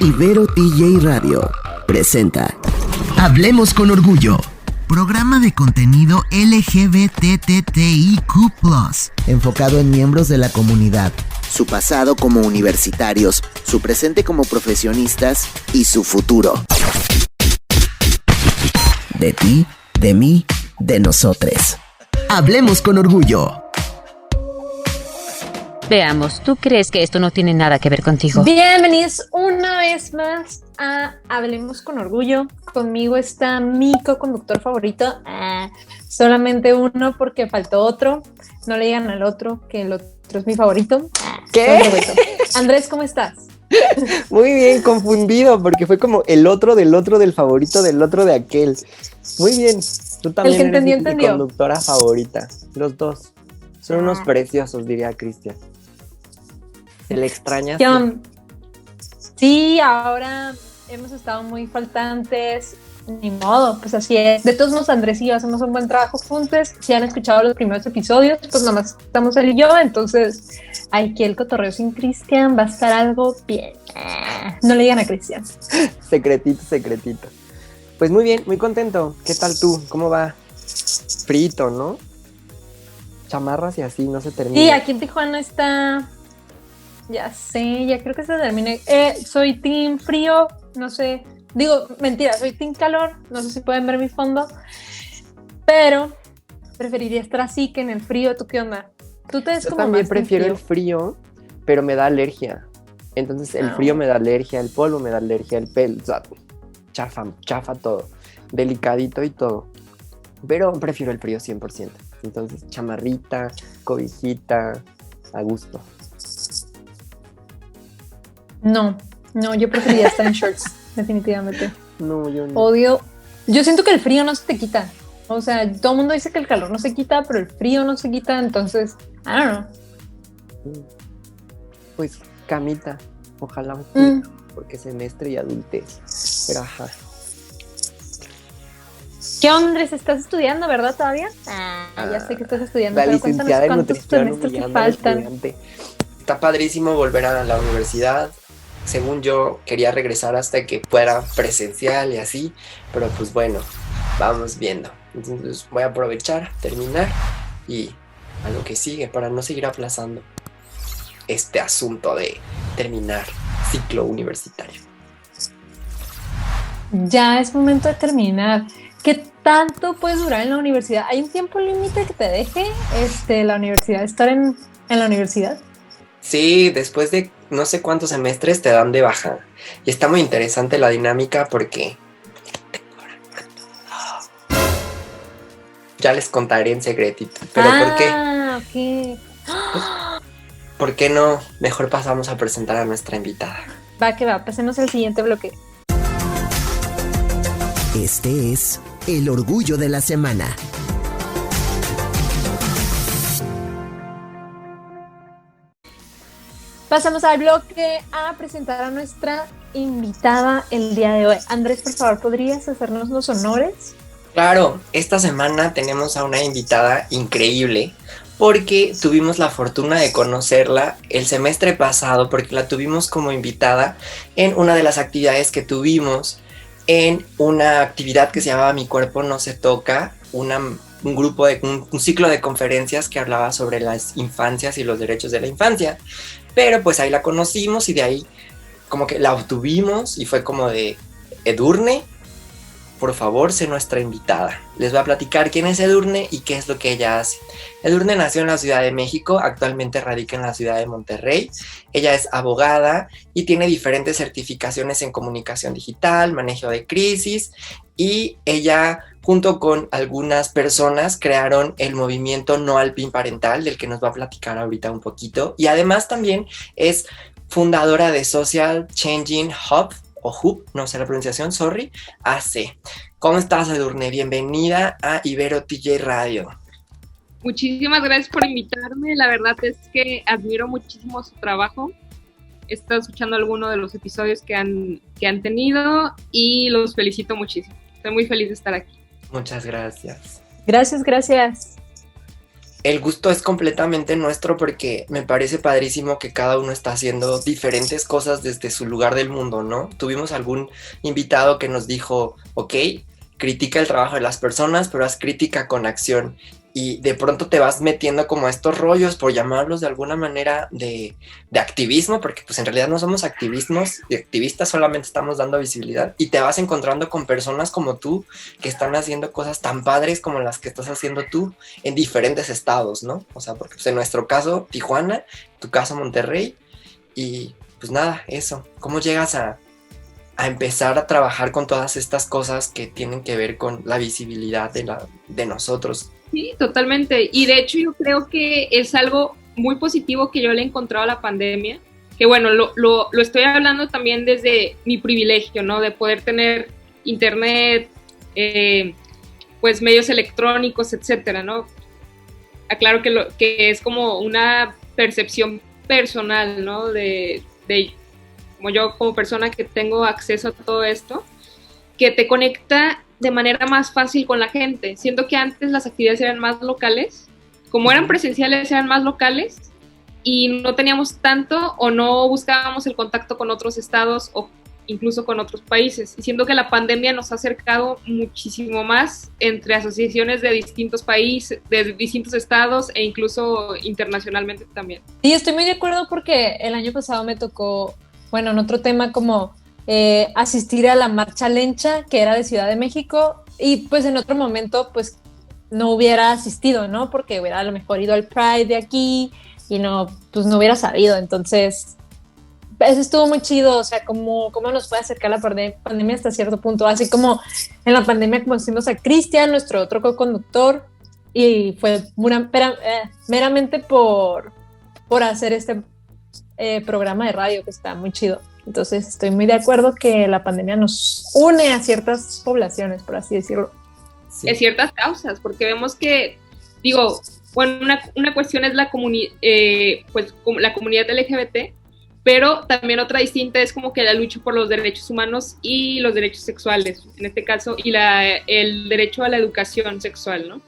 Ibero TJ Radio presenta Hablemos con Orgullo, programa de contenido LGBTTIQ+, enfocado en miembros de la comunidad, su pasado como universitarios, su presente como profesionistas y su futuro. De ti, de mí, de nosotres. Hablemos con Orgullo. Veamos, ¿tú crees que esto no tiene nada que ver contigo? Bienvenidos una vez más a Hablemos con Orgullo. Conmigo está mi co-conductor favorito. Solamente uno porque faltó otro. No le digan al otro que el otro es mi favorito. ¿Qué? Andrés, ¿cómo estás? Muy bien, confundido, porque fue como el otro del favorito del otro de aquel. Muy bien, tú también El que eres mi entendió. conductora favorita. Los dos son unos preciosos, diría Cristian. ¿Se le extraña? Sí, ahora hemos estado muy faltantes. Ni modo, pues así es. De todos modos, Andrés y yo hacemos un buen trabajo juntos. Si han escuchado los primeros episodios, pues nada más estamos él y yo. Entonces, aquí el cotorreo sin Cristian va a estar algo bien. No le digan a Cristian. Secretito. Pues muy bien, muy contento. ¿Qué tal tú? ¿Cómo va? Frito, ¿no? Chamarras y así, no se termina. Sí, aquí en Tijuana está... Ya sé, ya creo que se termine. Soy team frío, no sé. Digo, mentira, soy team calor. No sé si pueden ver mi fondo. Pero preferiría estar así que en el frío. ¿Tú qué onda? ¿Tú te ves Yo como también más team prefiero el frío, pero me da alergia. Entonces el frío me da alergia, el polvo me da alergia, el pelo, o sea, chafa todo. Delicadito y todo. Pero prefiero el frío 100%. Entonces chamarrita, cobijita, a gusto. No, yo preferiría estar en shorts, definitivamente. No, yo no. Odio. Yo siento que el frío no se te quita. O sea, todo el mundo dice que el calor no se quita, pero el frío no se quita, entonces, I don't know. Pues camita, ojalá un poquito, porque semestre y adultez. Pero ajá. ¿Qué onda, Andrés? ¿Estás estudiando, verdad, todavía? Ya sé que estás estudiando, La pero licenciada en cuéntanos cuántos nutrición semestres te humillando al faltan. estudiante. Está padrísimo volver a la universidad. Según yo, quería regresar hasta que fuera presencial y así, pero pues bueno, vamos viendo. Entonces voy a aprovechar, terminar y a lo que sigue para no seguir aplazando este asunto de terminar ciclo universitario. Ya es momento de terminar. ¿Qué tanto puedes durar en la universidad? ¿Hay un tiempo límite que te deje la universidad, estar en la universidad? Sí, después de no sé cuántos semestres te dan de baja. Y está muy interesante la dinámica porque ya les contaré en secretito. Pero ¿por qué? Ok. ¿Por qué no? Mejor pasamos a presentar a nuestra invitada. Va que va, pasemos al siguiente bloque. Este es el orgullo de la semana. Pasamos al bloque a presentar a nuestra invitada el día de hoy. Andrés, por favor, ¿podrías hacernos los honores? Claro, esta semana tenemos a una invitada increíble porque tuvimos la fortuna de conocerla el semestre pasado porque la tuvimos como invitada en una de las actividades que tuvimos en una actividad que se llamaba Mi Cuerpo No Se Toca, un ciclo de conferencias que hablaba sobre las infancias y los derechos de la infancia. Pero pues ahí la conocimos y de ahí como que la obtuvimos y fue como de Edurne, por favor, sé nuestra invitada. Les voy a platicar quién es Edurne y qué es lo que ella hace. Edurne nació en la Ciudad de México, actualmente radica en la ciudad de Monterrey. Ella es abogada y tiene diferentes certificaciones en comunicación digital, manejo de crisis, y ella junto con algunas personas crearon el movimiento No al PIN Parental, del que nos va a platicar ahorita un poquito, y además también es fundadora de Social Changing Hub, o Hub, no sé la pronunciación, sorry, AC. ¿Cómo estás, Edurne? Bienvenida a Ibero TJ Radio. Muchísimas gracias por invitarme, la verdad es que admiro muchísimo su trabajo. He estado escuchando algunos de los episodios que han tenido y los felicito muchísimo. Estoy muy feliz de estar aquí. Muchas gracias. Gracias. el gusto es completamente nuestro porque me parece padrísimo que cada uno está haciendo diferentes cosas desde su lugar del mundo, ¿no? Tuvimos algún invitado que nos dijo, ok, critica el trabajo de las personas, pero haz crítica con acción. Y de pronto te vas metiendo como a estos rollos, por llamarlos de alguna manera, de activismo, porque pues en realidad no somos activistas, solamente estamos dando visibilidad, y te vas encontrando con personas como tú, que están haciendo cosas tan padres como las que estás haciendo tú, en diferentes estados, ¿no? O sea, porque pues, en nuestro caso, Tijuana, en tu caso, Monterrey, y pues nada, eso. ¿Cómo llegas a empezar a trabajar con todas estas cosas que tienen que ver con la visibilidad de nosotros? Sí, totalmente. Y de hecho yo creo que es algo muy positivo que yo le he encontrado a la pandemia, que bueno, lo estoy hablando también desde mi privilegio, ¿no? De poder tener internet, pues medios electrónicos, etcétera, ¿no? Aclaro que es como una percepción personal, ¿no? De como yo como persona que tengo acceso a todo esto, que te conecta de manera más fácil con la gente. Siento que antes las actividades eran más locales, como eran presenciales eran más locales y no teníamos tanto o no buscábamos el contacto con otros estados o incluso con otros países. Y siento que la pandemia nos ha acercado muchísimo más entre asociaciones de distintos países, de distintos estados e incluso internacionalmente también. Sí, estoy muy de acuerdo porque el año pasado me tocó, bueno, en otro tema como asistir a la Marcha Lencha, que era de Ciudad de México, y pues en otro momento pues no hubiera asistido, ¿no? Porque hubiera a lo mejor ido al Pride de aquí y no, pues no hubiera sabido. Entonces eso estuvo muy chido, o sea, cómo nos puede acercar la pandemia hasta cierto punto, así como en la pandemia conocimos a Cristian, nuestro otro co-conductor, y fue meramente por hacer este programa de radio que está muy chido. Entonces estoy muy de acuerdo que la pandemia nos une a ciertas poblaciones, por así decirlo. Sí. De ciertas causas, porque vemos que, digo, bueno, una cuestión es la comunidad LGBT, pero también otra distinta es como que la lucha por los derechos humanos y los derechos sexuales, en este caso, y el derecho a la educación sexual, ¿no?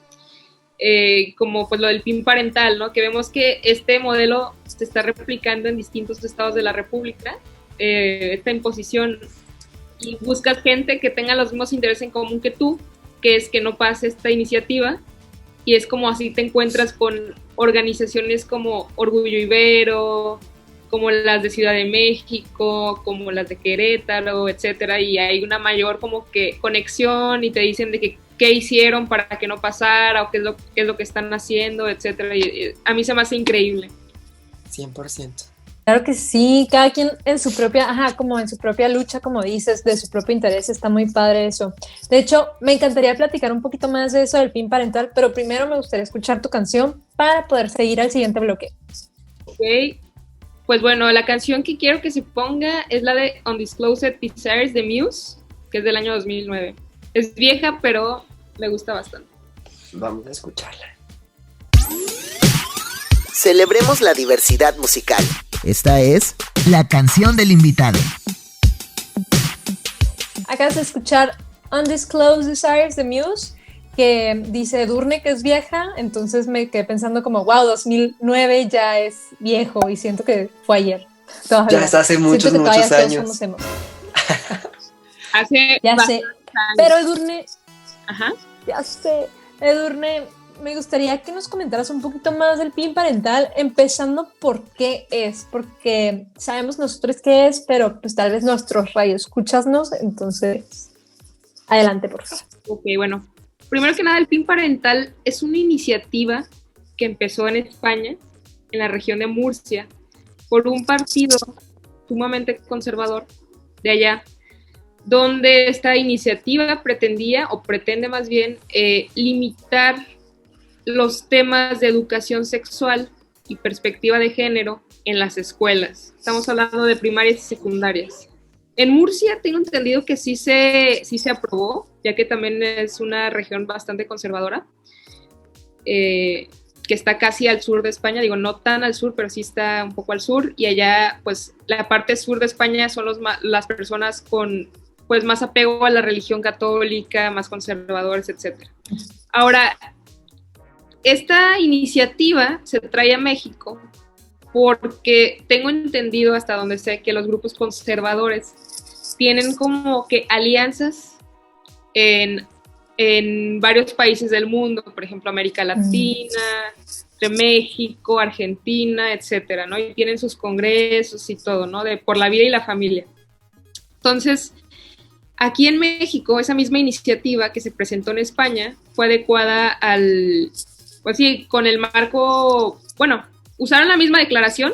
Como pues lo del PIN parental, ¿no? Que vemos que este modelo se está replicando en distintos estados de la República, esta imposición, y buscas gente que tenga los mismos intereses en común que tú, que es que no pase esta iniciativa, y es como así te encuentras con organizaciones como Orgullo Ibero, como las de Ciudad de México, como las de Querétaro, etcétera, y hay una mayor como que conexión y te dicen de que qué hicieron para que no pasara o qué es lo que están haciendo, etcétera, y a mí se me hace increíble. 100%. Claro que sí, cada quien en su propia, como en su propia lucha, como dices, de su propio interés, está muy padre eso. De hecho, me encantaría platicar un poquito más de eso del PIN parental, pero primero me gustaría escuchar tu canción para poder seguir al siguiente bloque. Ok, pues bueno, la canción que quiero que se ponga es la de Undisclosed Desires de Muse, que es del año 2009. Es vieja, pero me gusta bastante. Vamos a escucharla. Celebremos la diversidad musical. Esta es la canción del invitado. Acabas de escuchar Undisclosed Desires de Muse, que dice Edurne que es vieja, entonces me quedé pensando como, wow, 2009 ya es viejo y siento que fue ayer. Todavía. Ya es hace muchos años. Ya sé, pero Edurne, ajá. Ya sé, Edurne, me gustaría que nos comentaras un poquito más del PIN parental, empezando por qué es, porque sabemos nosotros qué es, pero pues tal vez nuestros radioescuchasnos, entonces adelante, por favor. Ok, bueno, primero que nada, el PIN parental es una iniciativa que empezó en España, en la región de Murcia, por un partido sumamente conservador de allá, donde esta iniciativa pretendía, o pretende más bien, limitar los temas de educación sexual y perspectiva de género en las escuelas. Estamos hablando de primarias y secundarias. En Murcia tengo entendido que sí se aprobó, ya que también es una región bastante conservadora, que está casi al sur de España, digo, no tan al sur, pero sí está un poco al sur, y allá, pues, la parte sur de España son las personas con, pues, más apego a la religión católica, más conservadores, etc. Ahora, esta iniciativa se trae a México porque tengo entendido, hasta donde sé, que los grupos conservadores tienen como que alianzas en varios países del mundo, por ejemplo, América Latina, de México, Argentina, etcétera, ¿no? Y tienen sus congresos y todo, ¿no? Por la vida y la familia. Entonces, aquí en México, esa misma iniciativa que se presentó en España fue adecuada pues sí, con el marco, bueno, usaron la misma declaración,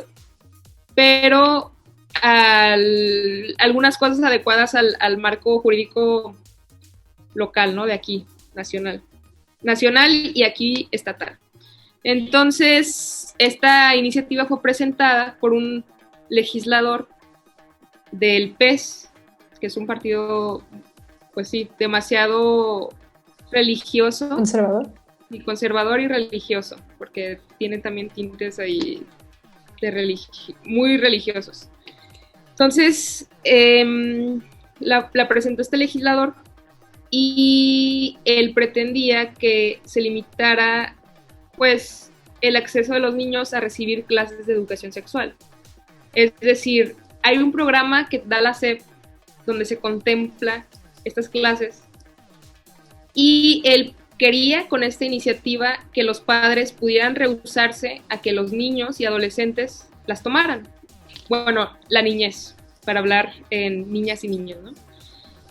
pero algunas cosas adecuadas al marco jurídico local, ¿no? De aquí, nacional y aquí estatal. Entonces, esta iniciativa fue presentada por un legislador del PES, que es un partido, pues sí, demasiado religioso. Conservador y religioso, porque tiene también tintes ahí muy religiosos. Entonces, la presentó este legislador y él pretendía que se limitara, pues, el acceso de los niños a recibir clases de educación sexual. Es decir, hay un programa que da la SEP donde se contempla estas clases y él quería con esta iniciativa que los padres pudieran rehusarse a que los niños y adolescentes las tomaran. Bueno, la niñez, para hablar en niñas y niños, ¿no?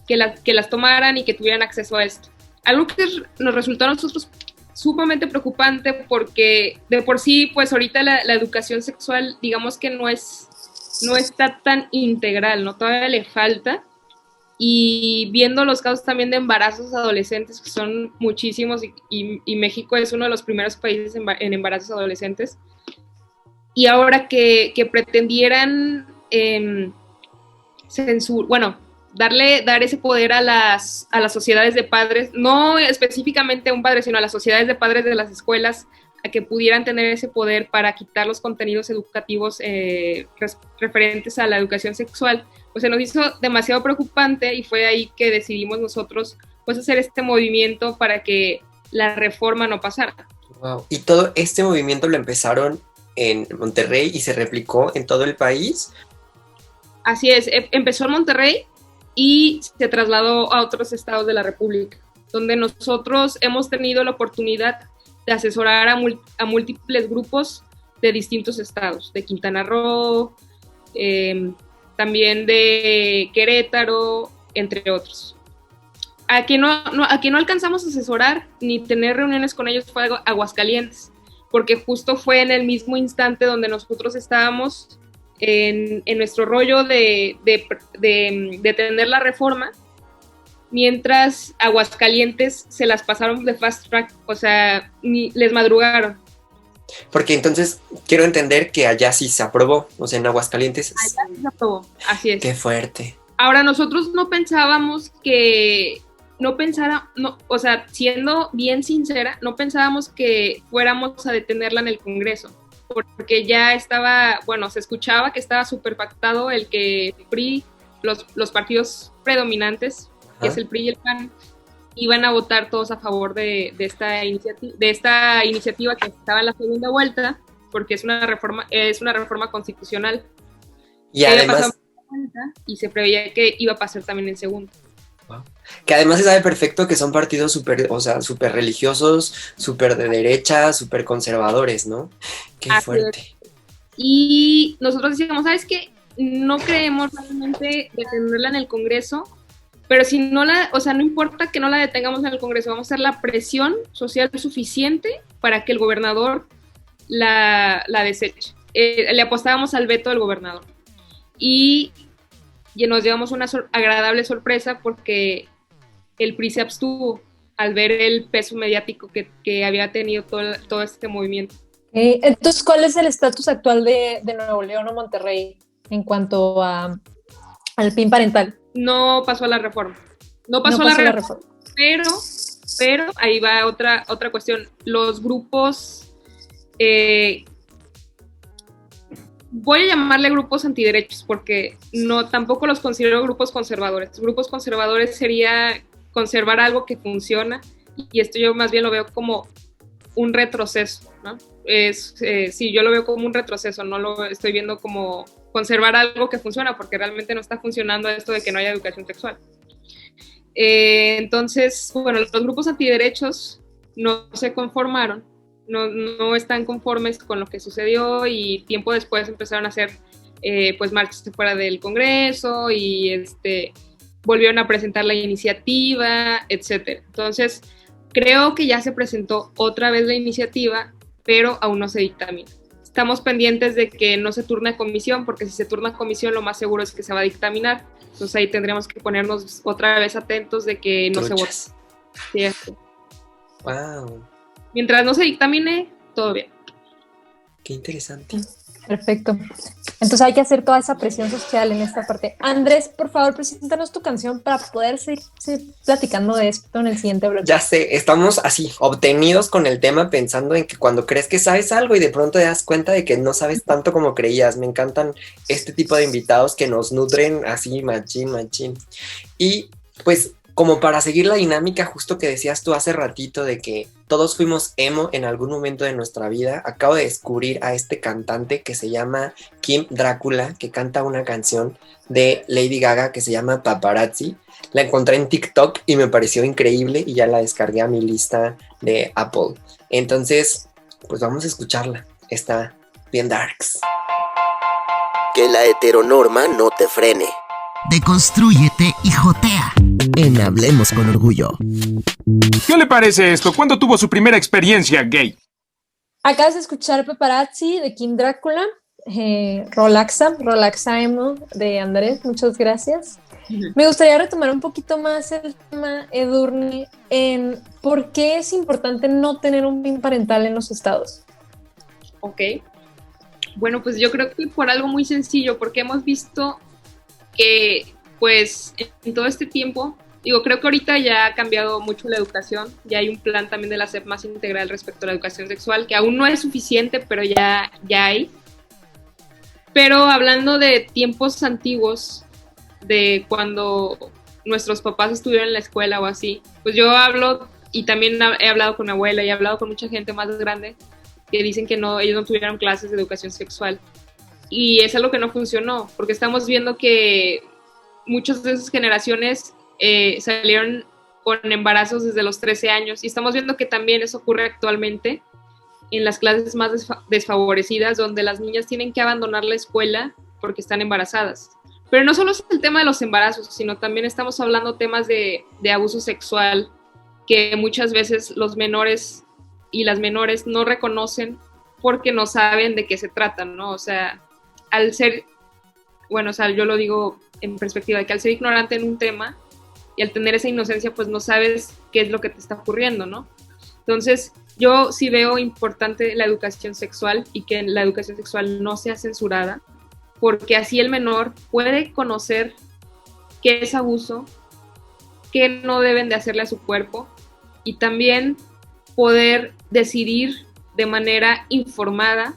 Que las tomaran y que tuvieran acceso a esto. Algo que nos resultó a nosotros sumamente preocupante porque de por sí, pues ahorita la educación sexual, digamos que no está tan integral, ¿no? Todavía le falta. Y viendo los casos también de embarazos adolescentes, que son muchísimos, y México es uno de los primeros países en embarazos adolescentes, y ahora que pretendieran dar ese poder a las sociedades de padres, no específicamente a un padre, sino a las sociedades de padres de las escuelas, a que pudieran tener ese poder para quitar los contenidos educativos referentes a la educación sexual, pues se nos hizo demasiado preocupante y fue ahí que decidimos nosotros pues hacer este movimiento para que la reforma no pasara. Wow. ¿Y todo este movimiento lo empezaron en Monterrey y se replicó en todo el país? Así es, empezó en Monterrey y se trasladó a otros estados de la República, donde nosotros hemos tenido la oportunidad de asesorar a múltiples grupos de distintos estados, de Quintana Roo, también de Querétaro, entre otros. A quien no alcanzamos a asesorar ni tener reuniones con ellos fue Aguascalientes, porque justo fue en el mismo instante donde nosotros estábamos en nuestro rollo de tener la reforma, mientras Aguascalientes se las pasaron de fast track, o sea, les madrugaron. Porque entonces quiero entender que allá sí se aprobó, o sea, en Aguascalientes. Allá sí se aprobó, así es. Qué fuerte. Ahora, nosotros no pensábamos o sea, siendo bien sincera, no pensábamos que fuéramos a detenerla en el Congreso, porque ya estaba, bueno, se escuchaba que estaba súper pactado el que el PRI, los partidos predominantes, que es el PRI y el PAN, iban a votar todos a favor de esta iniciativa que estaba en la segunda vuelta, porque es una reforma constitucional. Y además y se preveía que iba a pasar también en segundo. Wow. Que además se sabe perfecto que son partidos súper religiosos, súper de derecha, súper conservadores, ¿no? Qué Así fuerte. Es. Y nosotros decíamos, ¿sabes qué? No creemos realmente detenerla en el Congreso, pero si no no importa que no la detengamos en el Congreso, vamos a hacer la presión social suficiente para que el gobernador la deseche. Le apostábamos al veto del gobernador. Y nos llevamos una agradable sorpresa porque el PRI se abstuvo al ver el peso mediático que había tenido todo este movimiento. Entonces, ¿cuál es el estatus actual de Nuevo León o Monterrey en cuanto al PIN parental? No pasó a la reforma. No pasó la reforma. Pero ahí va otra cuestión. Los grupos, voy a llamarle grupos antiderechos porque tampoco los considero grupos conservadores. Grupos conservadores sería conservar algo que funciona y esto yo más bien lo veo como un retroceso, ¿no? Sí, yo lo veo como un retroceso, no lo estoy viendo como conservar algo que funciona, porque realmente no está funcionando esto de que no haya educación sexual. Entonces, bueno, los grupos antiderechos no se conformaron, no están conformes con lo que sucedió, y tiempo después empezaron a hacer pues marchas fuera del Congreso y volvieron a presentar la iniciativa, etcétera. Entonces, creo que ya se presentó otra vez la iniciativa, pero aún no se dictamina. Estamos pendientes de que no se turne a comisión, porque si se turna a comisión lo más seguro es que se va a dictaminar. Entonces ahí tendríamos que ponernos otra vez atentos de que no Truchas. se vote. Sí, Wow, mientras no se dictamine, todo bien. qué interesante. Perfecto. Entonces hay que hacer toda esa presión social en esta parte. Andrés, por favor, preséntanos tu canción para poder seguir platicando de esto en el siguiente bloque. Ya sé, estamos así, obtenidos con el tema, pensando en que cuando crees que sabes algo y de pronto te das cuenta de que no sabes tanto como creías. Me encantan este tipo de invitados que nos nutren así, machín, machín. Y pues como para seguir la dinámica justo que decías tú hace ratito de que todos fuimos emo en algún momento de nuestra vida, acabo de descubrir a este cantante que se llama Kim Drácula, que canta una canción de Lady Gaga que se llama Paparazzi. La encontré en TikTok y me pareció increíble y ya la descargué a mi lista de Apple. Entonces, pues vamos a escucharla. Está bien darks. Que la heteronorma no te frene. Deconstrúyete y jotea. En Hablemos con Orgullo. ¿Qué le parece esto? ¿Cuándo tuvo su primera experiencia gay? Acabas de escuchar Paparazzi de Kim Drácula, Relaxa Emo de Andrés, muchas gracias. Me gustaría retomar un poquito más el tema, Edurne, en por qué es importante no tener un PIN parental en los estados. Ok. Bueno, pues yo creo que por algo muy sencillo, porque hemos visto que pues en todo este tiempo, creo que ahorita ya ha cambiado mucho la educación, ya hay un plan también de la SEP más integral respecto a la educación sexual, que aún no es suficiente, pero ya hay. Pero hablando de tiempos antiguos, de cuando nuestros papás estuvieron en la escuela o así, pues yo hablo, y también he hablado con mi abuela y he hablado con mucha gente más grande que dicen que ellos no tuvieron clases de educación sexual. Y es algo que no funcionó, porque estamos viendo que muchas de esas generaciones salieron con embarazos desde los 13 años, y estamos viendo que también eso ocurre actualmente en las clases más desfavorecidas, donde las niñas tienen que abandonar la escuela porque están embarazadas. Pero no solo es el tema de los embarazos, sino también estamos hablando temas de abuso sexual, que muchas veces los menores y las menores no reconocen porque no saben de qué se trata, ¿no? O sea, al ser, bueno, o sea, yo lo digo en perspectiva de que al ser ignorante en un tema y al tener esa inocencia, pues no sabes qué es lo que te está ocurriendo, ¿no? Entonces, yo sí veo importante la educación sexual, y que la educación sexual no sea censurada, porque así el menor puede conocer qué es abuso, qué no deben de hacerle a su cuerpo, y también poder decidir de manera informada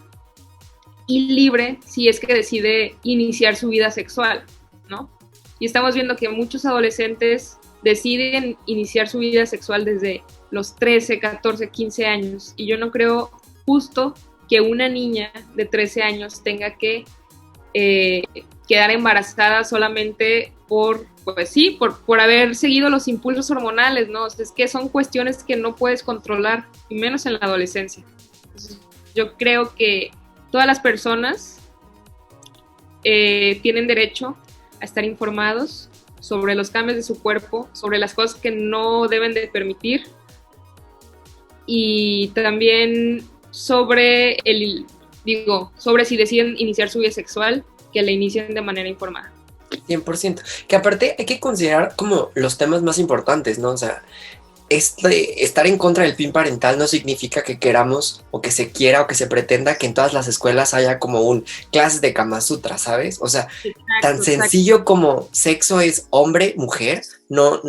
y libre si es que decide iniciar su vida sexual, ¿no? Y estamos viendo que muchos adolescentes deciden iniciar su vida sexual desde los 13, 14, 15 años, y yo no creo justo que una niña de 13 años tenga que quedar embarazada solamente por haber seguido los impulsos hormonales, ¿no? O sea, es que son cuestiones que no puedes controlar, y menos en la adolescencia. Entonces, yo creo que todas las personas tienen derecho a estar informados sobre los cambios de su cuerpo, sobre las cosas que no deben de permitir, y también sobre si deciden iniciar su vida sexual, que la inicien de manera informada. 100%. Que aparte hay que considerar como los temas más importantes, ¿no? O sea, estar en contra del PIN parental no significa que queramos o que se quiera o que se pretenda que en todas las escuelas haya como clases de Kama Sutra, ¿sabes? O sea, tan sencillo como sexo es hombre, mujer, no,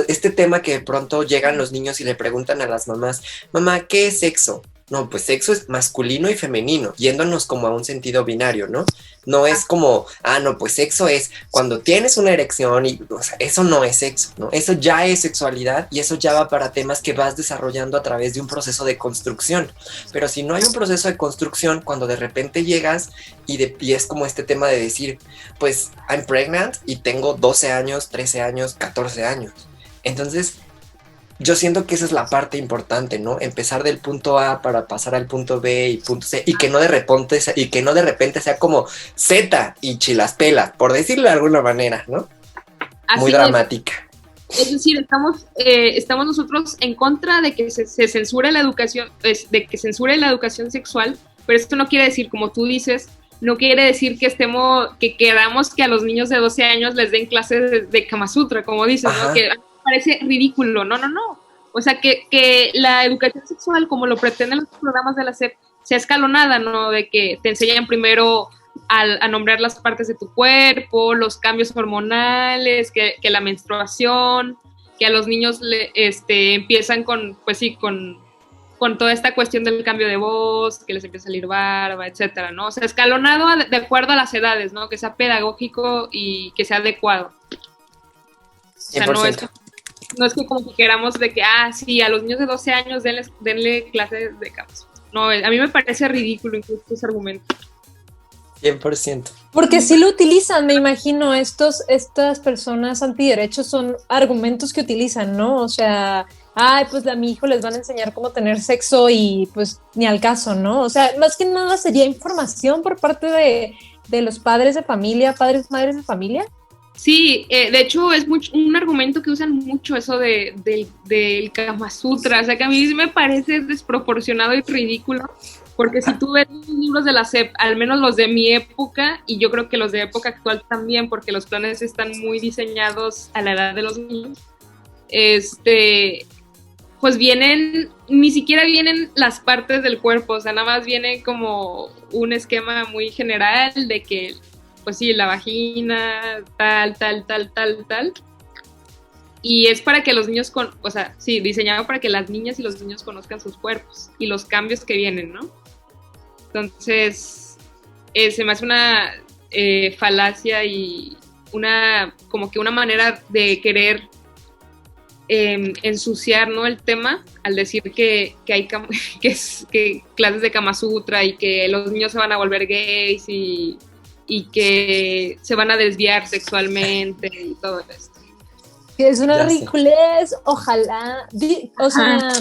este tema que de pronto llegan los niños y le preguntan a las mamás, mamá, ¿qué es sexo? No, pues sexo es masculino y femenino, yéndonos como a un sentido binario, ¿no? No es como, no, pues sexo es cuando tienes una erección y, o sea, eso no es sexo, ¿no? Eso ya es sexualidad y eso ya va para temas que vas desarrollando a través de un proceso de construcción. Pero si no hay un proceso de construcción, cuando de repente llegas y es como este tema de decir, pues, I'm pregnant y tengo 12 años, 13 años, 14 años. Entonces, yo siento que esa es la parte importante, ¿no? Empezar del punto A para pasar al punto B y punto C, y que no de repente sea como Z y chilaspelas, por decirlo de alguna manera, ¿no? Así muy dramática. Es decir, estamos nosotros en contra de que se censure la educación, de que censure la educación sexual, pero esto no quiere decir, como tú dices, no quiere decir que queramos que a los niños de 12 años les den clases de Kama Sutra, como dices, ¿no? Que parece ridículo, no. O sea, que la educación sexual, como lo pretenden los programas de la SEP, sea escalonada, ¿no? De que te enseñan primero a nombrar las partes de tu cuerpo, los cambios hormonales, que la menstruación, que a los niños empiezan con toda esta cuestión del cambio de voz, que les empieza a salir barba, etcétera, ¿no? O sea, escalonado de acuerdo a las edades, ¿no? Que sea pedagógico y que sea adecuado. O sea, no es que como que queramos de que, sí, a los niños de 12 años denle clases de Kama Sutra. No, a mí me parece ridículo incluso ese argumento. 100%. Porque sí lo utilizan, me imagino, estas personas antiderechos son argumentos que utilizan, ¿no? O sea, pues a mi hijo les van a enseñar cómo tener sexo y pues ni al caso, ¿no? O sea, más que nada sería información por parte de los padres de familia, madres de familia. Sí, de hecho es un argumento que usan mucho eso del Kama Sutra, o sea que a mí sí me parece desproporcionado y ridículo, porque si tú ves los libros de la SEP, al menos los de mi época, y yo creo que los de época actual también, porque los planes están muy diseñados a la edad de los niños, pues ni siquiera vienen las partes del cuerpo, o sea, nada más viene como un esquema muy general de que pues sí, la vagina, tal. Y es para que los niños, diseñado para que las niñas y los niños conozcan sus cuerpos y los cambios que vienen, ¿no? Entonces, se me hace una falacia y como que una manera de querer ensuciar, ¿no? El tema al decir que hay que clases de Kama Sutra y que los niños se van a volver gays y que se van a desviar sexualmente y todo esto. Es una ridiculez, ojalá, o sea,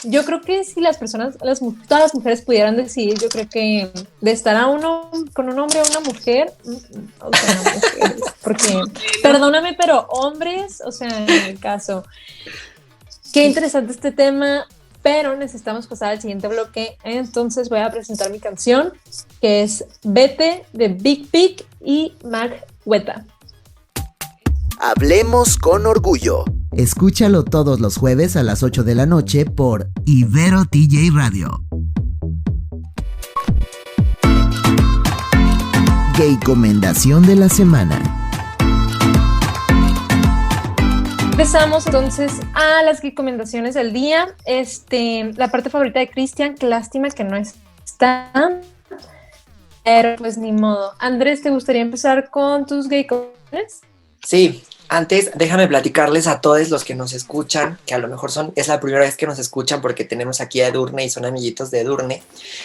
yo creo que si las personas, todas las mujeres pudieran decidir, yo creo que de estar con un hombre o una mujer, o sea, mujeres, porque, perdóname, pero hombres, o sea, en el caso, qué interesante este tema, pero necesitamos pasar al siguiente bloque, entonces voy a presentar mi canción, que es Vete de Big Pig y Mac Weta. Hablemos con orgullo. Escúchalo todos los jueves a las 8 de la noche por Ibero TJ Radio. Gaycomendación de la semana. Empezamos entonces a las recomendaciones del día. La parte favorita de Cristian, qué lástima que no está, pero pues ni modo. Andrés, ¿te gustaría empezar con tus gaycomendaciones? Sí, antes déjame platicarles a todos los que nos escuchan, que a lo mejor es la primera vez que nos escuchan porque tenemos aquí a Edurne y son amiguitos de Edurne,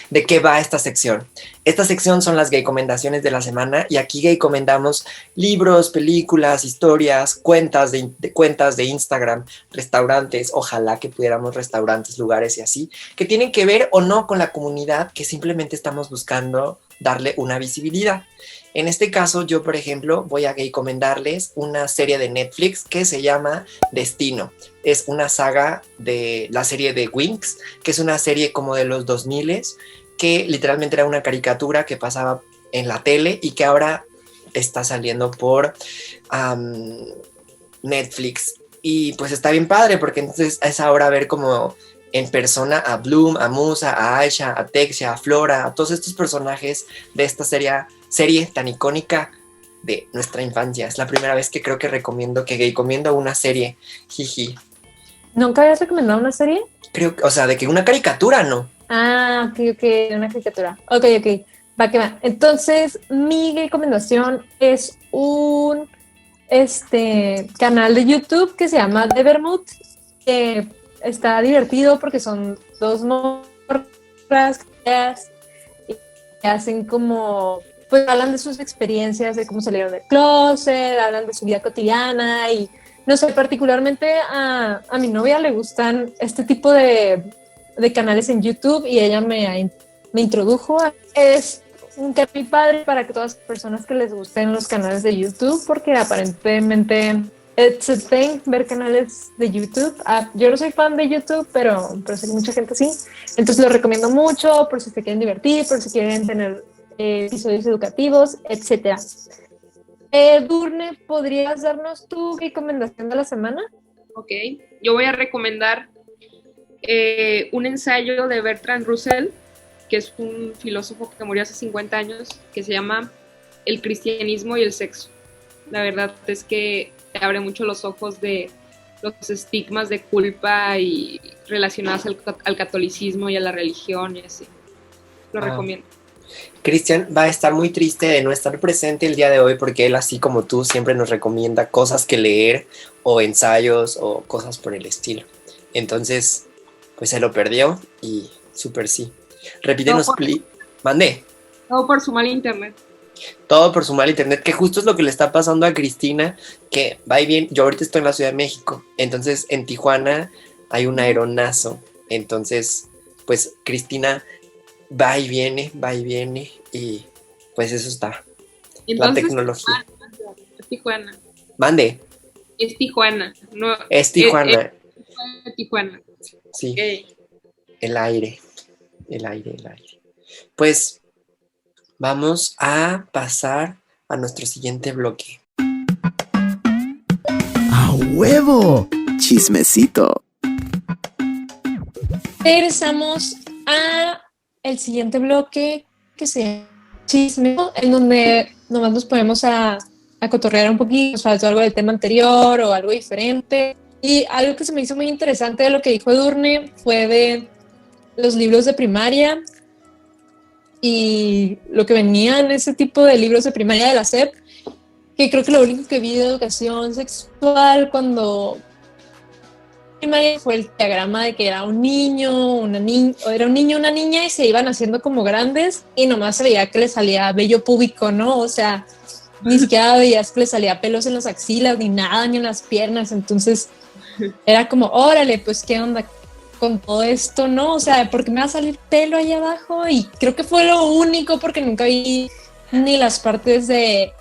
de qué va esta sección. Esta sección son las gaycomendaciones de la semana y aquí gaycomendamos libros, películas, historias, cuentas de Instagram, restaurantes, ojalá que pudiéramos restaurantes, lugares y así, que tienen que ver o no con la comunidad que simplemente estamos buscando darle una visibilidad. En este caso, yo, por ejemplo, voy a recomendarles una serie de Netflix que se llama Destino. Es una saga de la serie de Winx, que es una serie como de los 2000, que literalmente era una caricatura que pasaba en la tele y que ahora está saliendo por Netflix. Y pues está bien padre porque entonces es ahora ver como en persona a Bloom, a Musa, a Aisha, a Texia, a Flora, a todos estos personajes de esta serie tan icónica de nuestra infancia. Es la primera vez que creo que recomiendo una serie. Jiji. ¿Nunca habías recomendado una serie? Creo que, o sea, de que una caricatura, no. Ah, ok, una caricatura. Ok, va que va. Entonces, mi recomendación es un canal de YouTube que se llama The Vermouth, que está divertido porque son dos morras y hacen como, pues hablan de sus experiencias, de cómo salieron del closet, hablan de su vida cotidiana y no sé, particularmente a mi novia le gustan este tipo de canales en YouTube y ella me introdujo. Es un canal padre para que todas las personas que les gusten los canales de YouTube, porque aparentemente it's a thing, ver canales de YouTube. Yo no soy fan de YouTube, pero sé que mucha gente sí. Entonces lo recomiendo mucho por si se quieren divertir, por si quieren tener episodios educativos, etcétera. Durne, ¿podrías darnos tu recomendación de la semana? Ok, yo voy a recomendar un ensayo de Bertrand Russell, que es un filósofo que murió hace 50 años, que se llama El cristianismo y el sexo. La verdad es que te abre mucho los ojos de los estigmas de culpa y relacionados al catolicismo y a la religión y así. Lo recomiendo. Cristian va a estar muy triste de no estar presente el día de hoy porque él, así como tú, siempre nos recomienda cosas que leer o ensayos o cosas por el estilo. Entonces, pues se lo perdió y súper sí. Repítenos, please. Mande. Todo por su mal internet. Todo por su mal internet, que justo es lo que le está pasando a Cristina, que va y viene. Yo ahorita estoy en la Ciudad de México, entonces en Tijuana hay un aeronazo. Entonces, pues Cristina va y viene, y pues eso está. Entonces, la tecnología. Es Tijuana. Mande. Es Tijuana. No, es Tijuana. Es Tijuana. Sí. Okay. El aire. Pues vamos a pasar a nuestro siguiente bloque. ¡A huevo! Chismecito. Regresamos a el siguiente bloque que se llama Chisme, en donde nomás nos ponemos a cotorrear un poquito, nos faltó algo del tema anterior o algo diferente. Y algo que se me hizo muy interesante de lo que dijo Edurne fue de los libros de primaria y lo que venía en ese tipo de libros de primaria de la SEP, que creo que lo único que vi de educación sexual cuando primaria fue el diagrama de que era un niño, una niña y se iban haciendo como grandes y nomás se veía que le salía vello púbico, ¿no? O sea, ni siquiera veías que le salía pelos en las axilas, ni nada, ni en las piernas, entonces era como, órale, pues qué onda con todo esto, ¿no? O sea, ¿por qué me va a salir pelo ahí abajo? Y creo que fue lo único porque nunca vi ni las partes de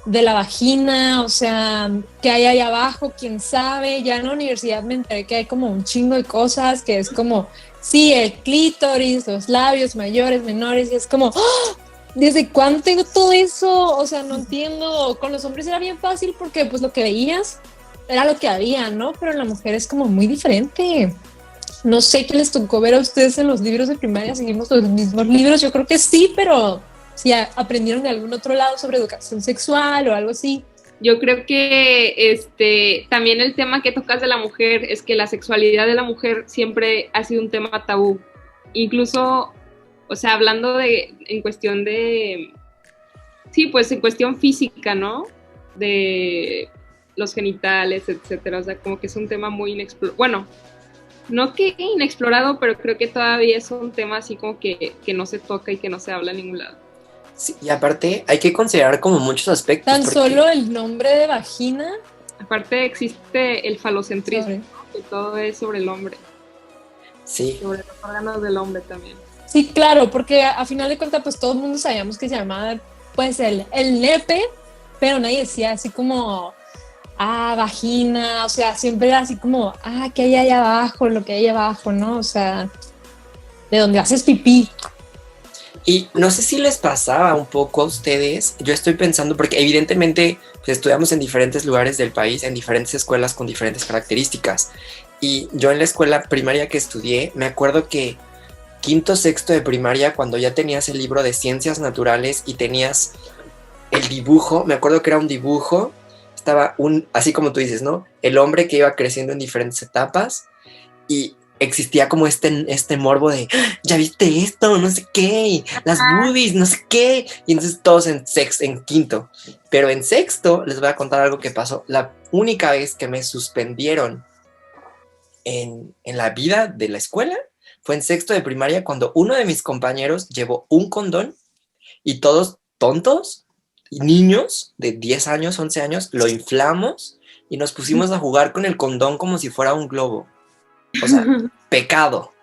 la vagina, o sea, qué hay ahí abajo, quién sabe. Ya en la universidad me enteré que hay como un chingo de cosas, que es como, sí, el clítoris, los labios mayores, menores, y es como, ¡oh! ¿Desde cuándo tengo todo eso? O sea, no entiendo. Con los hombres era bien fácil porque pues lo que veías era lo que había, ¿no? Pero en la mujer es como muy diferente. No sé qué les tocó ver a ustedes en los libros de primaria, seguimos los mismos libros, yo creo que sí, pero si aprendieron de algún otro lado sobre educación sexual o algo así. Yo creo que también el tema que tocas de la mujer es que la sexualidad de la mujer siempre ha sido un tema tabú. Incluso, o sea, hablando en cuestión de, sí, pues en cuestión física, ¿no? De los genitales, etcétera. O sea, como que es un tema muy inexplorado. Bueno, no que inexplorado, pero creo que todavía es un tema así como que no se toca y que no se habla en ningún lado. Sí, y aparte hay que considerar como muchos aspectos. Tan solo el nombre de vagina. Aparte existe el falocentrismo, ¿no? Que todo es sobre el hombre. Sí. Sobre los órganos del hombre también. Sí, claro, porque a final de cuentas pues todo el mundo sabíamos que se llamaba pues el nepe, pero nadie decía así como vagina, o sea, siempre era así como ¿qué hay ahí abajo? Lo que hay abajo, ¿no? O sea, de donde haces pipí. Y no sé si les pasaba un poco a ustedes, yo estoy pensando, porque evidentemente pues, estudiamos en diferentes lugares del país, en diferentes escuelas con diferentes características. Y yo en la escuela primaria que estudié, me acuerdo que quinto, sexto de primaria, cuando ya tenías el libro de ciencias naturales y tenías el dibujo, me acuerdo que era un dibujo, estaba así como tú dices, ¿no? El hombre que iba creciendo en diferentes etapas y existía como este morbo de, ya viste esto, no sé qué, y las boobies, no sé qué, y entonces todos en quinto. Pero en sexto les voy a contar algo que pasó. La única vez que me suspendieron en la vida de la escuela fue en sexto de primaria, cuando uno de mis compañeros llevó un condón y todos tontos, niños de 10 años, 11 años, lo inflamos y nos pusimos a jugar con el condón como si fuera un globo. O sea, pecado.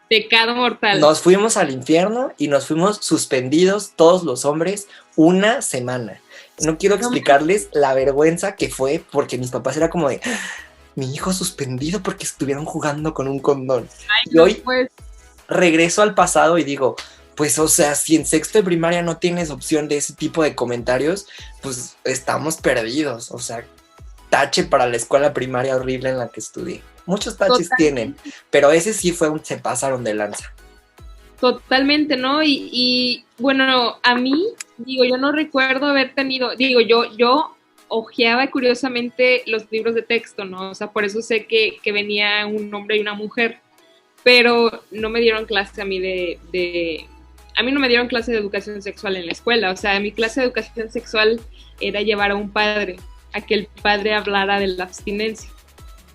Pecado mortal. Nos fuimos al infierno y nos fuimos suspendidos todos los hombres una semana. No quiero explicarles la vergüenza que fue, porque mis papás era como de, mi hijo suspendido porque estuvieron jugando con un condón. Ay, y hoy pues, regreso al pasado y digo, pues, o sea, si en sexto de primaria no tienes opción de ese tipo de comentarios, pues estamos perdidos. O sea, tache para la escuela primaria horrible en la que estudié. Muchos taches tienen, pero ese sí se pasaron de lanza. Totalmente, ¿no? Y bueno, a mí, digo, yo no recuerdo haber tenido, digo, yo hojeaba curiosamente los libros de texto, ¿no? O sea, por eso sé que venía un hombre y una mujer, pero no me dieron clase a mí a mí no me dieron clase de educación sexual en la escuela. O sea, mi clase de educación sexual era llevar a un padre, a que el padre hablara de la abstinencia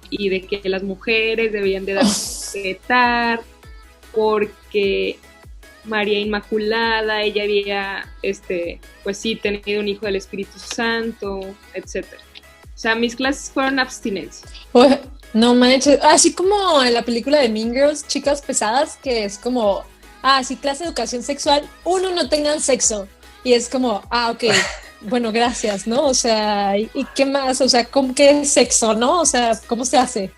y de que las mujeres debían de respetar porque María Inmaculada, ella había, pues sí, tenido un hijo del Espíritu Santo, etcétera. O sea, mis clases fueron abstinencia. No manches, así como en la película de Mean Girls, Chicas Pesadas, que es como, sí, clase de educación sexual, no tengan sexo. Y es como, ok, bueno, gracias, ¿no? O sea, ¿y qué más? O sea, ¿qué es sexo, no? O sea, ¿cómo se hace?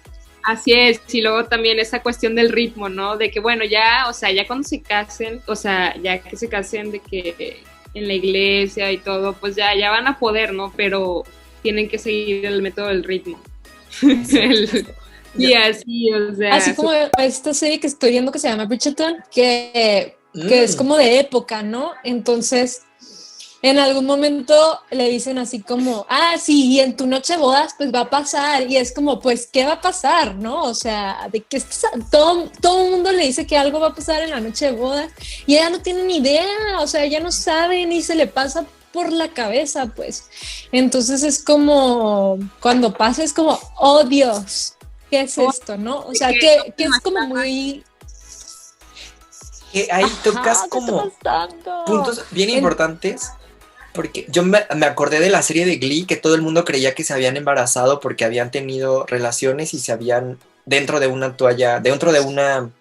Así es, y luego también esa cuestión del ritmo, ¿no? De que, bueno, ya, o sea, ya cuando se casen, o sea, ya que se casen de que en la iglesia y todo, pues ya van a poder, ¿no? Pero tienen que seguir el método del ritmo. Y así, o sea. Así como esta serie que estoy viendo que se llama Bridgerton, que es como de época, ¿no? Entonces, en algún momento le dicen así como, sí, y en tu noche de bodas, pues va a pasar. Y es como, pues, ¿qué va a pasar, no? O sea, de que todo el mundo le dice que algo va a pasar en la noche de bodas y ella no tiene ni idea, o sea, ella no sabe ni se le pasa por la cabeza, pues. Entonces es como, cuando pasa es como, oh Dios, ¿qué es esto, no? O sea, que es como muy... Que ahí tocas como puntos bien importantes, porque yo me acordé de la serie de Glee, que todo el mundo creía que se habían embarazado porque habían tenido relaciones y se habían dentro de una toalla, dentro de una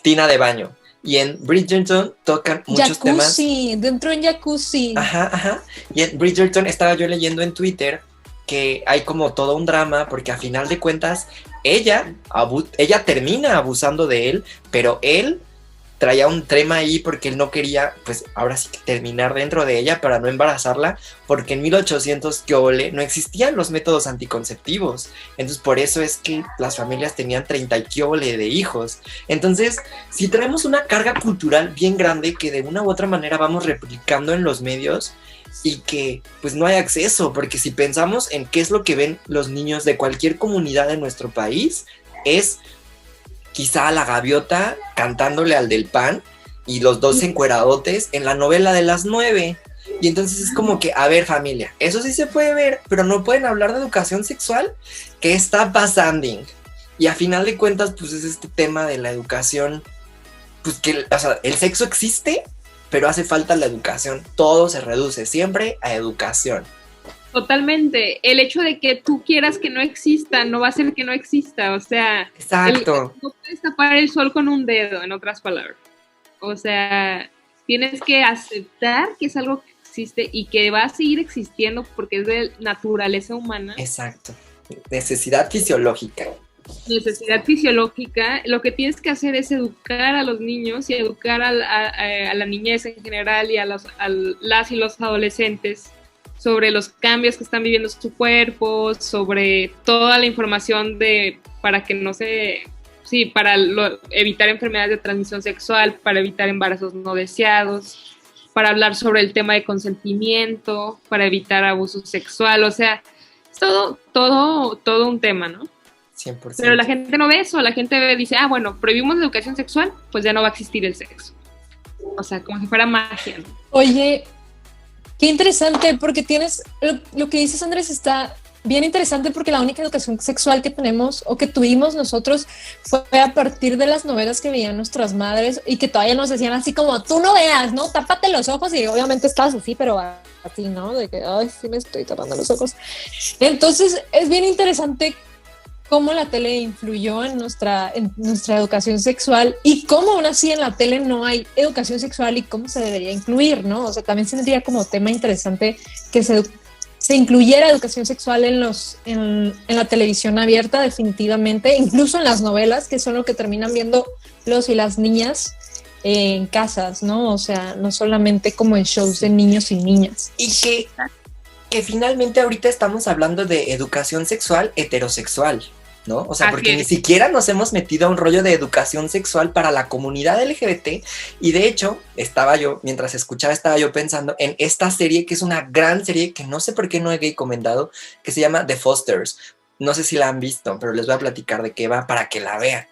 tina de baño. Y en Bridgerton tocan muchos temas. Dentro en jacuzzi. Ajá. Y en Bridgerton estaba yo leyendo en Twitter que hay como todo un drama, porque a final de cuentas ella termina abusando de él, pero él traía un tema ahí porque él no quería, pues ahora sí que terminar dentro de ella para no embarazarla, porque en 1800 ¿qué ole? No existían los métodos anticonceptivos. Entonces por eso es que las familias tenían 30 y ¿qué ole? De hijos. Entonces, si traemos una carga cultural bien grande que de una u otra manera vamos replicando en los medios y que pues no hay acceso, porque si pensamos en qué es lo que ven los niños de cualquier comunidad de nuestro país, es quizá a la gaviota cantándole al del pan y los dos encueradotes en la novela de las 9. Y entonces es como que, a ver, familia, eso sí se puede ver, pero no pueden hablar de educación sexual. ¿Qué está pasando? Y a final de cuentas, pues es este tema de la educación, pues que, o sea, el sexo existe, pero hace falta la educación. Todo se reduce siempre a educación. Totalmente. El hecho de que tú quieras que no exista no va a hacer que no exista. O sea, exacto. No puedes tapar el sol con un dedo, en otras palabras. O sea, tienes que aceptar que es algo que existe y que va a seguir existiendo porque es de naturaleza humana. Exacto. Necesidad fisiológica. Necesidad fisiológica. Lo que tienes que hacer es educar a los niños y educar a la niñez en general y a las y los adolescentes sobre los cambios que están viviendo su cuerpo, sobre toda la información para que no se... Sí, para evitar enfermedades de transmisión sexual, para evitar embarazos no deseados, para hablar sobre el tema de consentimiento, para evitar abuso sexual, o sea, es todo un tema, ¿no? 100%. Pero la gente no ve eso, la gente dice, bueno, prohibimos la educación sexual, pues ya no va a existir el sexo. O sea, como si fuera magia, ¿no? Oye, qué interesante, porque tienes, lo que dices, Andrés, está bien interesante, porque la única educación sexual que tenemos o que tuvimos nosotros fue a partir de las novelas que veían nuestras madres y que todavía nos decían así como, tú no veas, ¿no? Tápate los ojos, y obviamente estabas así, pero así, ¿no? De que, ay, sí me estoy tapando los ojos. Entonces, es bien interesante cómo la tele influyó en nuestra educación sexual y cómo aún así en la tele no hay educación sexual y cómo se debería incluir, ¿no? O sea, también sería como tema interesante que se incluyera educación sexual en la televisión abierta, definitivamente, incluso en las novelas, que son lo que terminan viendo los y las niñas en casas, ¿no? O sea, no solamente como en shows de niños y niñas. Y que finalmente ahorita estamos hablando de educación sexual heterosexual, ¿no? O sea, porque ni siquiera nos hemos metido a un rollo de educación sexual para la comunidad LGBT, y de hecho, mientras escuchaba, estaba yo pensando en esta serie, que es una gran serie que no sé por qué no he comentado, que se llama The Fosters. No sé si la han visto, pero les voy a platicar de qué va para que la vean.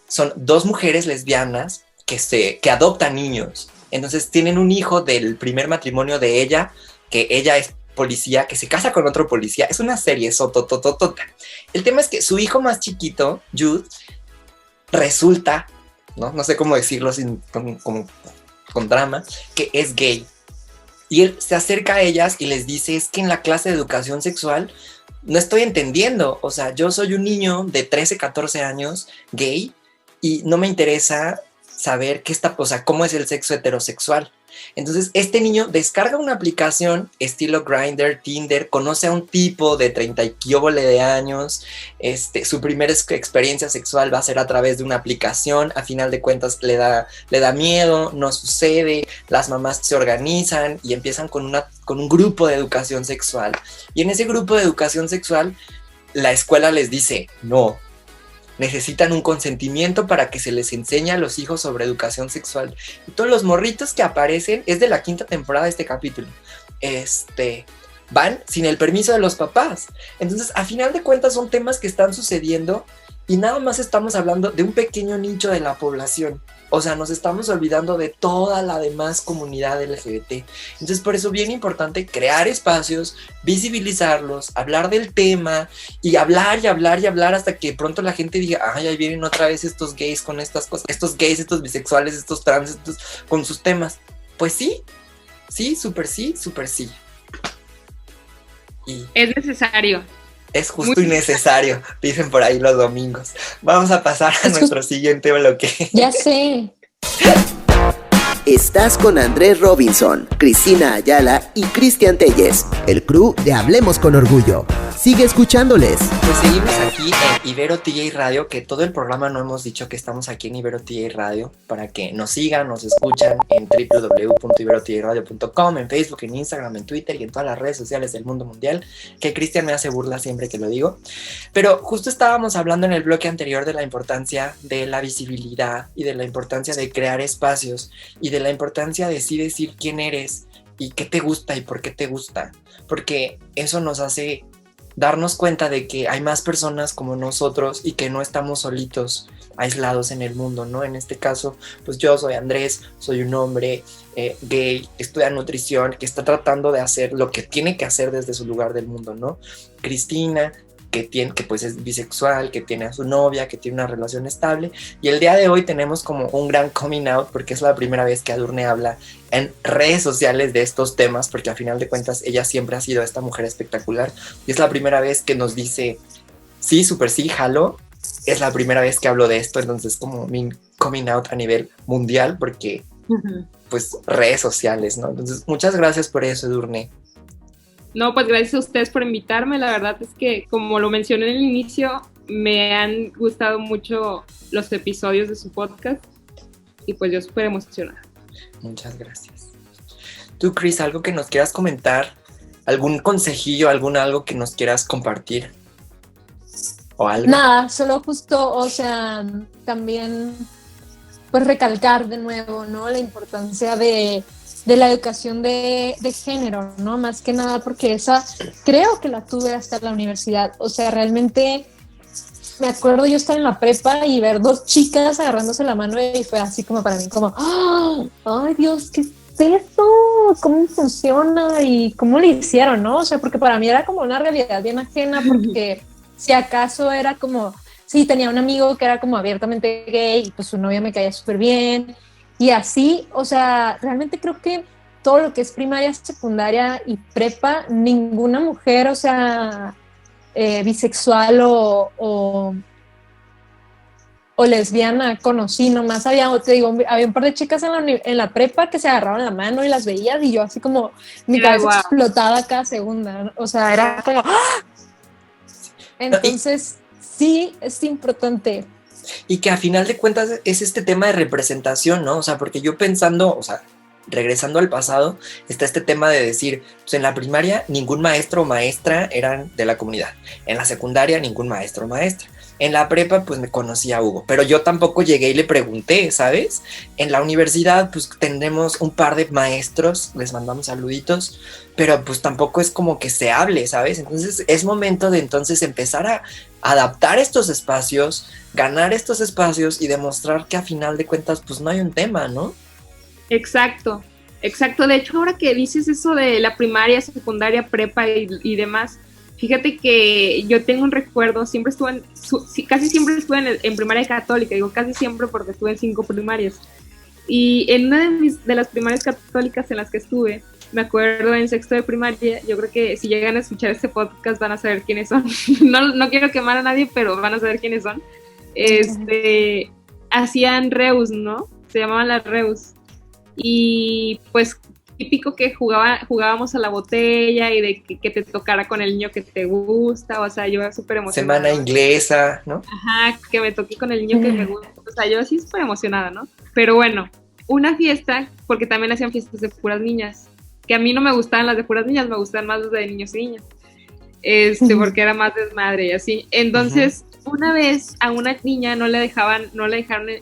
Son dos mujeres lesbianas que adoptan niños. Entonces tienen un hijo del primer matrimonio de ella, que ella es policía, que se casa con otro policía. Es una serie sotototota. El tema es que su hijo más chiquito, Jude, resulta, no sé cómo decirlo con drama, que es gay. Y él se acerca a ellas y les dice, es que en la clase de educación sexual no estoy entendiendo. O sea, yo soy un niño de 13, 14 años, gay, y no me interesa saber cómo es el sexo heterosexual. Entonces este niño descarga una aplicación estilo Grindr, Tinder, conoce a un tipo de 30 y quíobole de años, su primera experiencia sexual va a ser a través de una aplicación. A final de cuentas le da miedo, no sucede, las mamás se organizan y empiezan con un grupo de educación sexual, y en ese grupo de educación sexual la escuela les dice, no, necesitan un consentimiento para que se les enseñe a los hijos sobre educación sexual. Y todos los morritos que aparecen, es de la 5ª temporada este capítulo, van sin el permiso de los papás. Entonces, a final de cuentas, son temas que están sucediendo y nada más estamos hablando de un pequeño nicho de la población. O sea, nos estamos olvidando de toda la demás comunidad LGBT. Entonces, por eso es bien importante crear espacios, visibilizarlos, hablar del tema y hablar y hablar y hablar hasta que pronto la gente diga, ay, ahí vienen otra vez estos gays con estas cosas, estos gays, estos bisexuales, estos trans, estos con sus temas. Pues sí, súper sí. Y es necesario. Es justo y necesario, dicen por ahí los domingos. Vamos a pasar a nuestro siguiente bloque. Ya sé. Estás con Andrés Robinson, Cristina Ayala y Cristian Telles, el crew de Hablemos con Orgullo. Sigue escuchándoles. Pues seguimos aquí en Ibero TJ Radio, que todo el programa no hemos dicho que estamos aquí en Ibero TJ Radio, para que nos sigan, nos escuchan en www.iberotjradio.com, en Facebook, en Instagram, en Twitter y en todas las redes sociales del mundo mundial, que Cristian me hace burla siempre que lo digo. Pero justo estábamos hablando en el bloque anterior de la importancia de la visibilidad y de la importancia de crear espacios y de la importancia de sí decir quién eres y qué te gusta y por qué te gusta, porque eso nos hace darnos cuenta de que hay más personas como nosotros y que no estamos solitos, aislados en el mundo, ¿no? En este caso, pues yo soy Andrés, soy un hombre gay, estudia nutrición, que está tratando de hacer lo que tiene que hacer desde su lugar del mundo, ¿no? Cristina, que pues es bisexual, que tiene a su novia, que tiene una relación estable, y el día de hoy tenemos como un gran coming out, porque es la primera vez que Adurne habla en redes sociales de estos temas, porque a final de cuentas ella siempre ha sido esta mujer espectacular, y es la primera vez que nos dice, sí, súper sí, jalo, es la primera vez que hablo de esto, entonces como mi coming out a nivel mundial, porque pues redes sociales, ¿no? Entonces muchas gracias por eso, Edurne. No, pues gracias a ustedes por invitarme. La verdad es que, como lo mencioné en el inicio, me han gustado mucho los episodios de su podcast y pues yo súper emocionada. Muchas gracias. Tú, Chris, ¿algo que nos quieras comentar? ¿Algún consejillo, algo que nos quieras compartir? ¿O algo? Nada, solo justo, o sea, también pues recalcar de nuevo, ¿no? La importancia de la educación de género, ¿no? Más que nada porque esa creo que la tuve hasta la universidad. O sea, realmente me acuerdo yo estar en la prepa y ver dos chicas agarrándose la mano y fue así como para mí como, ¡ah! ¡Ay, Dios! ¿Qué es eso? ¿Cómo funciona? ¿Y cómo le hicieron, no? O sea, porque para mí era como una realidad bien ajena porque si acaso era como, sí, tenía un amigo que era como abiertamente gay y pues su novia me caía súper bien y así, o sea, realmente creo que todo lo que es primaria, secundaria y prepa, ninguna mujer, o sea, bisexual o lesbiana conocí, nomás había, te digo, había un par de chicas en la prepa que se agarraban la mano y las veías y yo así como, mi cabeza explotaba cada segunda, o sea, era como, ¡ah! Entonces, sí, es importante. Y que a final de cuentas es este tema de representación, ¿no? O sea, porque yo pensando, o sea, regresando al pasado, está este tema de decir, pues en la primaria ningún maestro o maestra eran de la comunidad, en la secundaria ningún maestro o maestra, en la prepa pues me conocía a Hugo, pero yo tampoco llegué y le pregunté, ¿sabes? En la universidad pues tendremos un par de maestros, les mandamos saluditos, pero pues tampoco es como que se hable, ¿sabes? Entonces es momento de entonces empezar a adaptar estos espacios, ganar estos espacios y demostrar que a final de cuentas pues no hay un tema, ¿no? Exacto. De hecho, ahora que dices eso de la primaria, secundaria, prepa y demás, fíjate que yo tengo un recuerdo, casi siempre estuve en primaria católica, digo casi siempre porque estuve en 5 primarias. Y en una de las primarias católicas en las que estuve, me acuerdo en sexto de primaria, yo creo que si llegan a escuchar este podcast van a saber quiénes son. No quiero quemar a nadie, pero van a saber quiénes son. Hacían Reus, ¿no? Se llamaban las Reus. Y pues típico que jugábamos a la botella y de que te tocara con el niño que te gusta, o sea, yo era súper emocionada. Semana inglesa, ¿no? Ajá, que me toqué con el niño que me gusta, o sea, yo sí súper emocionada, ¿no? Pero bueno, una fiesta, porque también hacían fiestas de puras niñas, que a mí no me gustaban las de puras niñas, me gustan más las de niños y niñas, porque era más desmadre y así. Entonces, una vez a una niña no le dejaron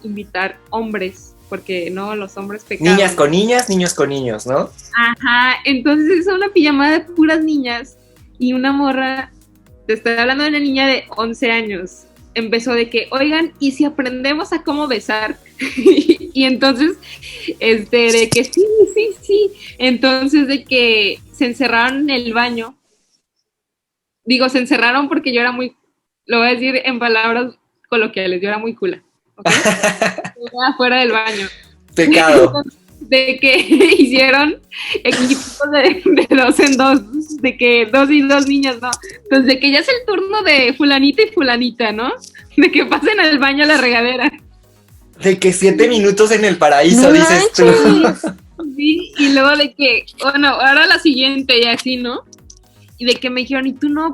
invitar hombres, porque no, los hombres pecaban. Niñas con niñas, niños con niños, ¿no? Ajá, entonces es una pijamada de puras niñas y una morra, te estoy hablando de una niña de 11 años, empezó de que, oigan, ¿y si aprendemos a cómo besar? Y entonces, de que sí, entonces de que se encerraron en el baño, digo, se encerraron porque yo era muy, lo voy a decir en palabras coloquiales, yo era muy cula. ¿Okay? Afuera del baño. Pecado. De que hicieron equipos de 2 en 2, de que 2 y 2 niñas, ¿no? Entonces, de que ya es el turno de fulanita y fulanita, ¿no? De que pasen al baño a la regadera. De que 7 minutos en el paraíso, no dices tú. Sí, y luego de que, bueno, ahora la siguiente y así, ¿no? Y de que me dijeron, ¿y tú no?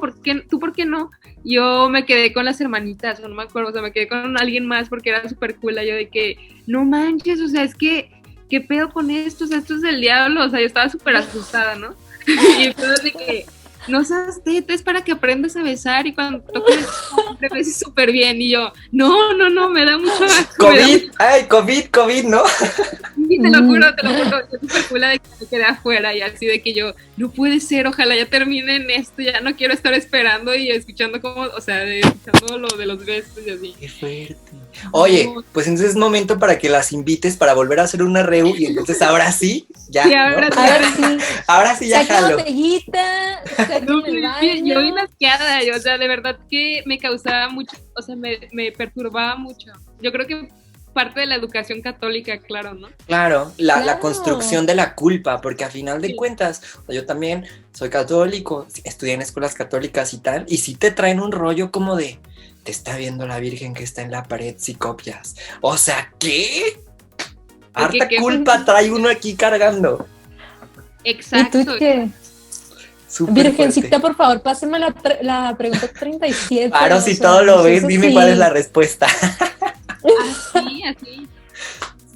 ¿Tú por qué no? Yo me quedé con las hermanitas, no me acuerdo, o sea, me quedé con alguien más porque era súper cool, yo de que, no manches, o sea, es que, ¿qué pedo con esto? O sea, esto es del diablo, o sea, yo estaba súper asustada, ¿no? Y entonces de que, no seas teta, es para que aprendas a besar y cuando toques te beses súper bien, y yo, no, me da mucho asco. COVID, ¿no? Sí, te lo juro, yo súper cool de que me quedé afuera y así de que yo, no puede ser, ojalá ya terminen esto, ya no quiero estar esperando y escuchando como, o sea, escuchando lo de los besos y así. Qué fuerte. Oye, pues entonces es momento para que las invites para volver a hacer una reu y entonces ahora sí, ya, sí, ahora, ¿no? Ahora sí ya jalo. Botellita, yo vi asqueada, o sea, de verdad que me causaba mucho, o sea, me perturbaba mucho. Yo creo que parte de la educación católica, claro, ¿no? Claro, la construcción de la culpa, porque a final de cuentas, yo también soy católico, estudié en escuelas católicas y tal, y sí te traen un rollo como de, te está viendo la Virgen que está en la pared si copias. O sea, ¿qué? Harta culpa trae uno aquí cargando. Exacto. ¿Y tú qué? Súper Virgencita, fuerte. Por favor, pásame la pregunta 37. Claro, si todo lo ves, dime cuál es la respuesta. Así.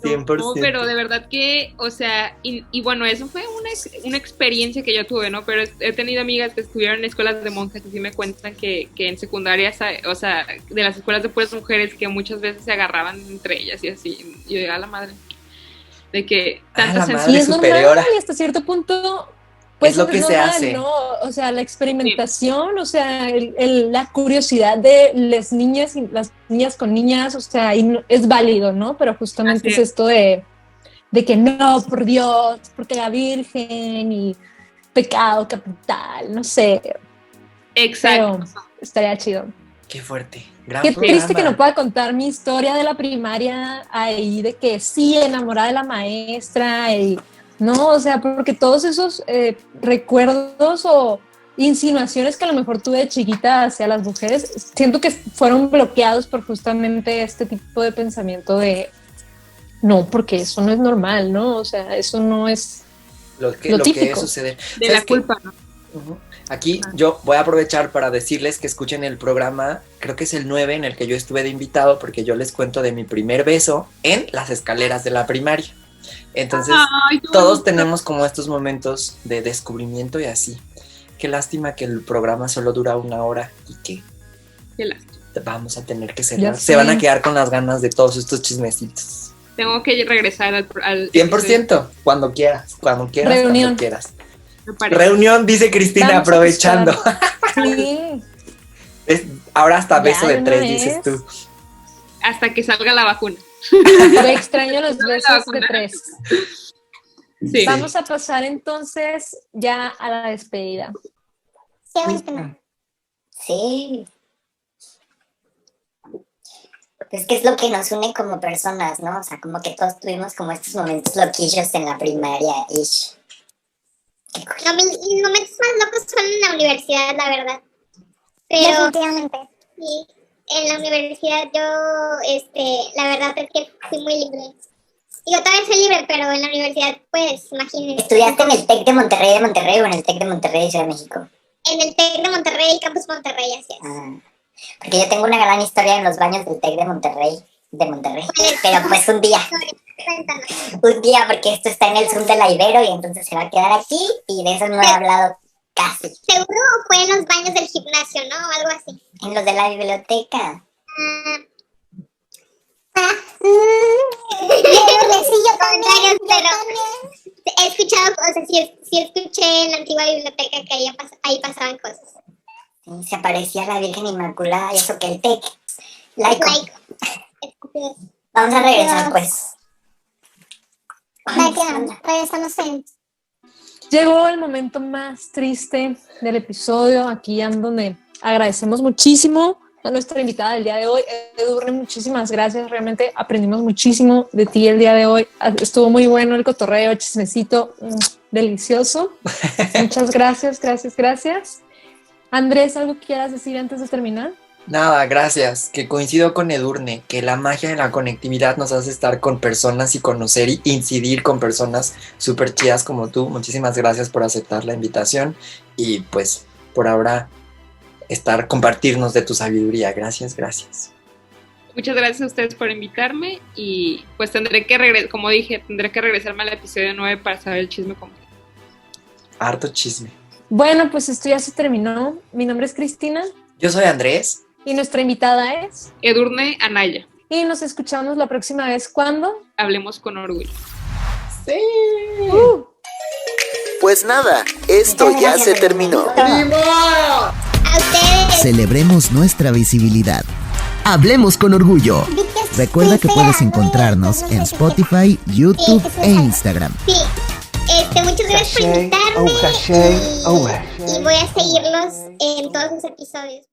100%. No, pero de verdad que, o sea, y bueno, eso fue una experiencia que yo tuve, ¿no? Pero he tenido amigas que estuvieron en escuelas de monjas y sí me cuentan que en secundaria, o sea, de las escuelas de puras mujeres que muchas veces se agarraban entre ellas y así. Y yo digo, a la madre. De que tantas la madre es superiora. normal y hasta cierto punto Pues es lo que se normal, hace. ¿no? O sea, la experimentación, o sea, la curiosidad de las niñas con niñas, o sea, es válido, ¿no? Pero justamente es esto de que no, por Dios, porque la Virgen y pecado capital, no sé. Exacto. Pero estaría chido. Qué fuerte. Gran Qué programa. triste que no pueda contar mi historia de la primaria ahí, de que sí, enamorada de la maestra y no, o sea, porque todos esos recuerdos o insinuaciones que a lo mejor tuve de chiquita hacia las mujeres, siento que fueron bloqueados por justamente este tipo de pensamiento de no, porque eso no es normal, ¿no? O sea, eso no es lo que típico. debe suceder. De la culpa, ¿no? Aquí yo voy a aprovechar para decirles que escuchen el programa, creo que es el 9 en el que yo estuve de invitado, porque yo les cuento de mi primer beso en las escaleras de la primaria. Entonces, todos tenemos como estos momentos de descubrimiento y así. Qué lástima que el programa solo dura 1 hora y que vamos a tener que cerrar. Se van a quedar con las ganas de todos estos chismecitos. Tengo que regresar al 100%, cuando quieras, Reunión. cuando quieras. Reunión, dice Cristina, Vamos aprovechando. Sí. Ahora hasta beso Ya, de 3, dices tú. Hasta que salga la vacuna. Me extraño los besos de 3. Sí. Vamos a pasar entonces ya a la despedida. Sí. Pues que es lo que nos une como personas, ¿no? O sea, como que todos tuvimos como estos momentos loquillos en la primaria-ish. Mis momentos más locos son en la universidad, la verdad. Pero definitivamente. Sí, en la universidad yo, la verdad es que fui muy libre. Digo, todavía soy libre, pero en la universidad, pues, imagínense. ¿Estudiaste en el TEC de Monterrey o en el TEC de Monterrey, Ciudad de México? En el TEC de Monterrey, Campus Monterrey, así es. Porque yo tengo una gran historia en los baños del TEC de Monterrey, pero pues un día. Un día, porque esto está en el Zoom de la Ibero y entonces se va a quedar aquí y de eso no he hablado casi. Seguro fue en los baños del gimnasio, ¿no? O algo así. En los de la biblioteca. Pero he escuchado, o sea, sí escuché en la antigua biblioteca que ahí pasaban cosas. Sí, se aparecía la Virgen Inmaculada y eso que el TEC. Laico. Vamos a regresar, pues. Regresamos en... Llegó el momento más triste del episodio, aquí en donde agradecemos muchísimo a nuestra invitada del día de hoy. Edurne, muchísimas gracias, realmente aprendimos muchísimo de ti el día de hoy. Estuvo muy bueno el cotorreo, el chismecito, delicioso. Muchas gracias. Andrés, ¿algo que quieras decir antes de terminar? Nada, gracias, que coincido con Edurne, que la magia de la conectividad nos hace estar con personas y conocer y incidir con personas súper chidas como tú. Muchísimas gracias por aceptar la invitación y pues por ahora compartirnos de tu sabiduría. Gracias. Muchas gracias a ustedes por invitarme y pues tendré que regresarme al episodio 9 para saber el chisme completo. Harto chisme. Bueno, pues esto ya se terminó. Mi nombre es Cristina. Yo soy Andrés. Y nuestra invitada es Edurne Anaya. Y nos escuchamos la próxima vez cuando hablemos con orgullo. Sí. Pues nada, esto ya se terminó. A ustedes. Celebremos nuestra visibilidad. Hablemos con orgullo. Recuerda que puedes encontrarnos en Spotify, YouTube e Instagram. Sí. Muchas gracias por invitarme y voy a seguirlos en todos los episodios.